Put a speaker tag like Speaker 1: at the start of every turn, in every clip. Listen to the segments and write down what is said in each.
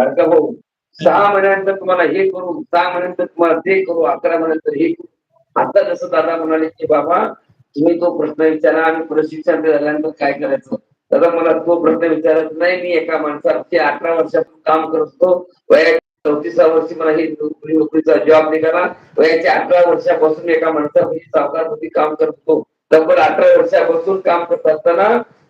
Speaker 1: का भाऊ 6 महिन्यानंतर तुम्हाला हे करू, 6 महिन्यानंतर तुम्हाला ते करू, 11 महिन्यानंतर हे करू. आता जसं दादा म्हणाले की बाबा तुम्ही तो प्रश्न विचारा आणि प्रशिक्षण झाल्यानंतर काय करायचं. दादा मला तो प्रश्न विचारत नाही. मी एका माणसाचे 18 वर्षापासून काम करतो. वयाच्या 34व्या वर्षी मला ही नोकरीचा जॉब निघाला. वयाच्या 18 वर्षापासून एका माणसापाशी सावकारपती काम करतो. तब्बल 18 वर्षापासून काम करत असताना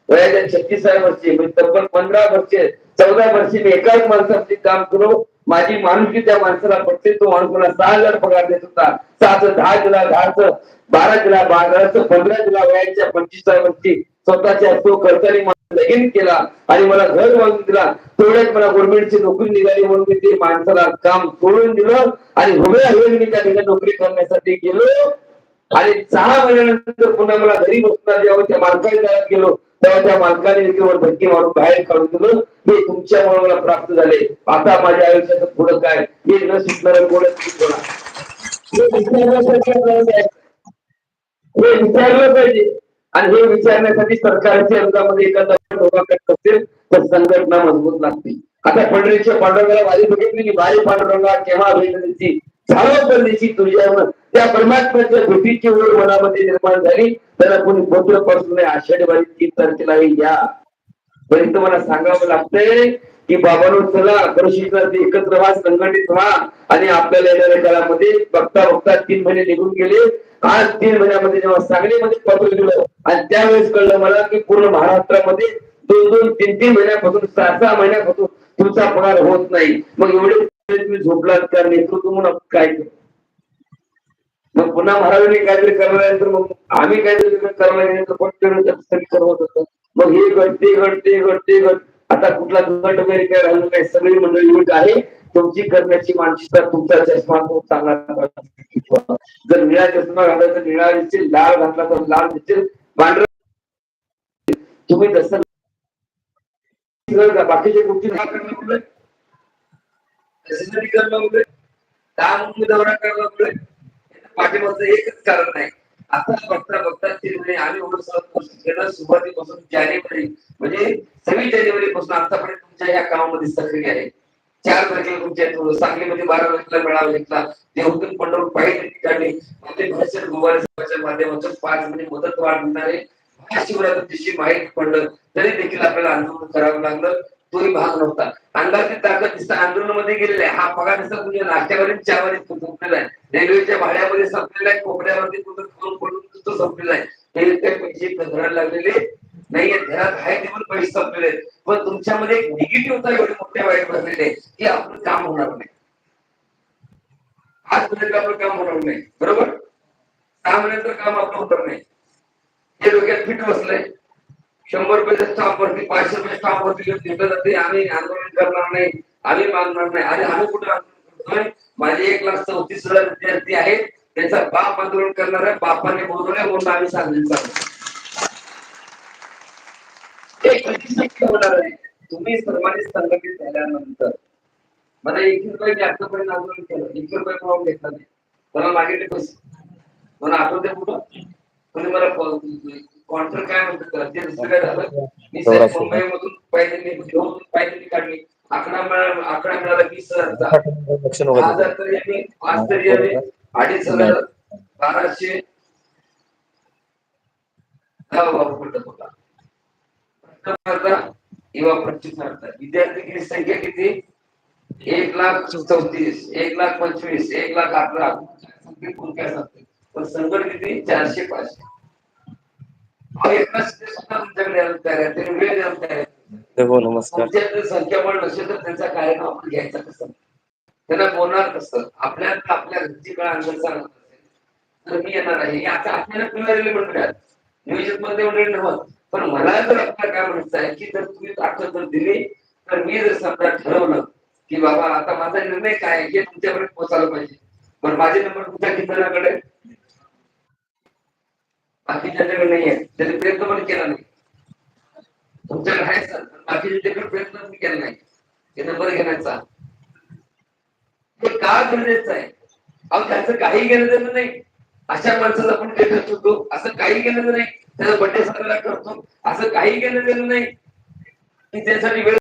Speaker 1: वयाच्या 36व्या वर्षी म्हणजे तब्बल 15 वर्षे 14 वर्षी मी एकाच माणसापाशी काम करू. माझी माणुसकी त्या माणसाला पडते. तो माणूस मला 6,000 पगार देत होता. 6चं 10 दिला, 10चं 12 दिला, 12चं 15 दिला. वयाच्या 25व्या वर्षी स्वतःच्या तो खर्चाने मला लगीन केला आणि मला घर बांधून दिला. तेवढ्यात मला गव्हर्नमेंटची नोकरी निघाली म्हणून मी ते माणसाला काम सोडून दिलं आणि उभ्या होईल मी त्या ठिकाणी नोकरी करण्यासाठी गेलो. आणि 6 महिन्यानंतर पुन्हा मला घरी बसणार जेव्हा त्या मालकाच्या दारात गेलो तेव्हा त्या मालकाने विकेवर धक्के मारून बाहेर काढून दिलं. हे तुमच्यामुळे मला प्राप्त झाले. आता माझ्या आयुष्याचं पुढं काय हे न शिकणार हे विचारलं पाहिजे. आणि हे विचारण्यासाठी सरकारच्या अंगामध्ये एखादा असेल तर संघटना मजबूत लागते. आता पंढरीच्या पांडुरंगाला वारी बघितली की वारी पांडुरंगा केव्हा भेटण्याची झालोपर्यंतची तुझ्या त्या परमात्म्याच्या भेटीची ओढ मनामध्ये निर्माण झाली. त्याला कोणी पत्र पासून नाही. आषाढी वारी 3 तारखेला या तरी तुम्हाला सांगावं लागतंय की बाबांनो चला प्रशिक्षणार्थी एकत्र व्हा, संघटित व्हा आणि आपल्याला येणाऱ्या काळामध्ये बघता बघता 3 महिने निघून गेले. आज 3 महिन्यामध्ये जेव्हा सांगलीमध्ये पत्र दिलं आणि त्यावेळेस कळलं मला की पूर्ण महाराष्ट्रामध्ये 2-2, 3-3 महिन्यापासून 6-6 महिन्यापासून तुमचा पगार होत नाही. मग एवढे तुम्ही झोपलात का नेतृत्व म्हणून काय मग पुन्हा महाराजांनी काहीतरी करणार तर मग आम्ही काहीतरी करणार करवत होतो. मग हे गट ते गट ते गट ते गट आता कुठला गट वगैरे काय राहिलं नाही. सगळी मंडळी एक आहे. तुमची करण्याची मानसिकता तुमचा चष्मा तो चांगला जर निळा चष्मा घातला तर निळा दिसेल, लाल घातला तर लाल दिसेल, पांढरा तुम्ही जसं बाकीच्या गोष्टी ना करण्यामुळे करण्यामुळे काम दौरा करण्यामुळे पाठीमागचं एकच कारण आहे. आता बघता बघता आम्ही सुरुवातीपासून जानेवारी म्हणजे 26 जानेवारी पासून आतापर्यंत तुमच्या या कामामध्ये सक्रिय आहे. 4 तारखेला तुमच्या सांगलीमध्ये 12 तारखेला मेळावा घेतला. देहूतून पंढरपूर पाहिजे ठिकाणी आपले भाषण गोवारीच्या माध्यमातून 5 महिने मदत वाढवणारे महाशिवरात्रीची माहिती पडलं तरी देखील आपल्याला आंदोलन करावं लागलं. तोही भाग नव्हता. अंगाची ताकद दिसतं आंदोलनामध्ये गेलेला आहे. हा पगार दिसत म्हणजे नाश्त्यावरील चहावरील संपलेला आहे. रेल्वेच्या भाड्यामध्ये संपलेला आहे. कोपऱ्यावरती कुठं खाऊन पडून तो संपलेला आहे. हे काही पैसे घराला लागलेले नाहीये. घरात आहे ते पण पैसे संपलेले आहेत. पण तुमच्यामध्ये एक निगेटिव्हता एवढी मोठ्या वाईट भरलेली आहे की आपलं काम होणार नाही. आजपर्यंत आपलं काम होणार नाही. बरोबर 6 महिन्याचं काम आपलं होणार नाही. हे डोक्यात फिट बसलंय. 100 रुपये स्टाफ वरती 500 रुपये स्टाफ वरती दिलं जाते. आम्ही आंदोलन करणार नाही, आम्ही मागणार नाही. आणि आम्ही कुठे आंदोलन करतोय. माझे 1,34,000 विद्यार्थी आहेत. त्यांचा बाप आंदोलन करणार आहे. बापाने बोलवलंय म्हणून आम्ही सांगितलं हे कधी शक्य होणार आहे. तुम्ही सर्वांनी संघटित झाल्यानंतर मला 1 रुपये मी आतापर्यंत आंदोलन केलं. 1 रुपये म्हणून घेतला नाही. मला मागितले पैसे मला आठवते कुठं तुम्ही मला कॉन्ट्रॅक्ट काय म्हणतात ते दुसरं काय झालं. मी मुंबईमधून पायदली काढली. आकडा मिळाला 20,000चा. 10,000 तरी आम्ही 5 तरी आम्ही 2,500 1200 पडत होता. किंवा 25,000 विद्यार्थी किती संख्या किती 1,34,000 1,25,000 1,18,000 काय सांगते. पण संकट किती 400-500 संख्याबळ नसेल तर त्यांचा कार्यक्रम आपण घ्यायचा कसं त्यांना बोलणार कसं आपल्या घरची काळ अंदाज सांगत असेल तर मी येणार आहे. आता आपल्याला म्हणतात नियोजित मध्ये वगैरे नव्हतं. पण मला जर आपल्याला काय म्हणायचं आहे की जर तुम्ही ताकद जर दिली तर मी जर समजा ठरवलं की बाबा आता माझा निर्णय काय हे तुमच्यापर्यंत पोहोचायला पाहिजे. पण माझे नंबर तुमच्या किती बाकीच्याकडे नाही आहे. त्याने प्रयत्न पण केला नाही. तुमच्याकडे आहे सर बाकीच्याकडे प्रयत्न पण केला नाही. हे नंबर घेण्याचा हे का गरजेचं आहे. अहो त्याचं काही घेणं नाही. अशा माणसाला आपण काही करतो असं काही घेणं नाही. त्याचा बड्डे साजरा करतो असं काही घेणं नाही की त्यासाठी वेळ